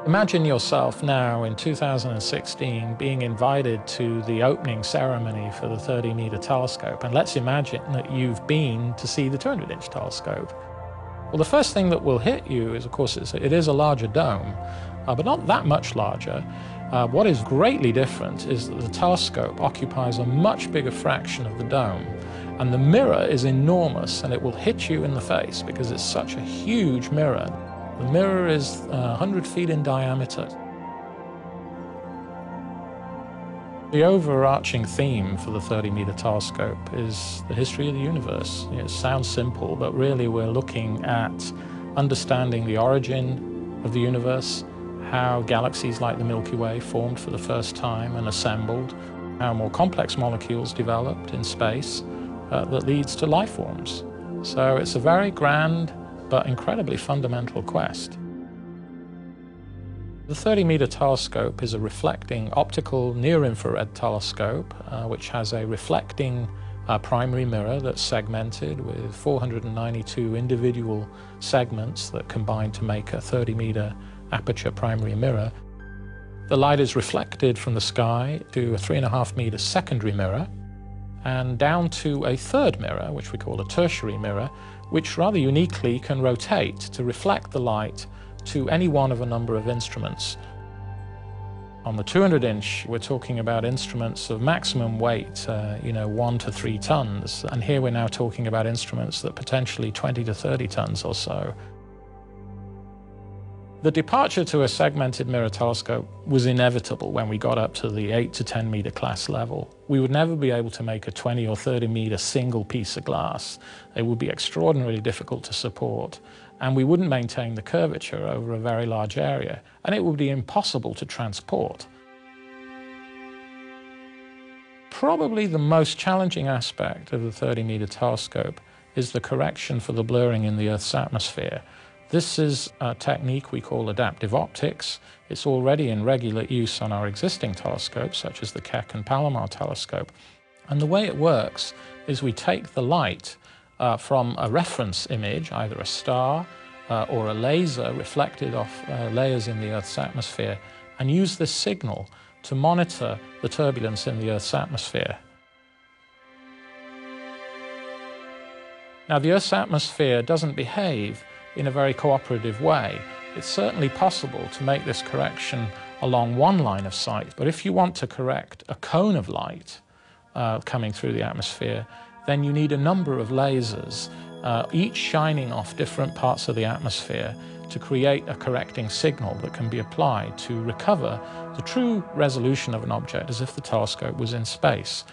Imagine yourself now in 2016 being invited to the opening ceremony for the 30-meter telescope, and let's imagine that you've been to see the 200-inch telescope. Well, the first thing that will hit you is, of course, it is a larger dome, but not that much larger. What is greatly different is that the telescope occupies a much bigger fraction of the dome, and the mirror is enormous, and it will hit you in the face because it's such a huge mirror. The mirror is 100 feet in diameter. The overarching theme for the 30-meter telescope is the history of the universe. It sounds simple, but really we're looking at understanding the origin of the universe, how galaxies like the Milky Way formed for the first time and assembled, how more complex molecules developed in space that leads to life forms. So it's a very grand but incredibly fundamental quest. The 30-meter telescope is a reflecting optical near-infrared telescope which has a reflecting primary mirror that's segmented with 492 individual segments that combine to make a 30-meter aperture primary mirror. The light is reflected from the sky to a 3.5-meter secondary mirror and down to a third mirror, which we call a tertiary mirror, which rather uniquely can rotate to reflect the light to any one of a number of instruments. On the 200-inch, we're talking about instruments of maximum weight, 1 to 3 tons, and here we're now talking about instruments that potentially 20 to 30 tons or so. The departure to a segmented mirror telescope was inevitable when we got up to the 8 to 10 meter class level. We would never be able to make a 20 or 30 meter single piece of glass. It would be extraordinarily difficult to support, and we wouldn't maintain the curvature over a very large area, and it would be impossible to transport. Probably the most challenging aspect of the 30-meter telescope is the correction for the blurring in the Earth's atmosphere. This is a technique we call adaptive optics. It's already in regular use on our existing telescopes, such as the Keck and Palomar telescope. And the way it works is we take the light from a reference image, either a star or a laser reflected off layers in the Earth's atmosphere, and use this signal to monitor the turbulence in the Earth's atmosphere. Now, the Earth's atmosphere doesn't behave in a very cooperative way. It's certainly possible to make this correction along one line of sight, but if you want to correct a cone of light coming through the atmosphere, then you need a number of lasers, each shining off different parts of the atmosphere to create a correcting signal that can be applied to recover the true resolution of an object as if the telescope was in space.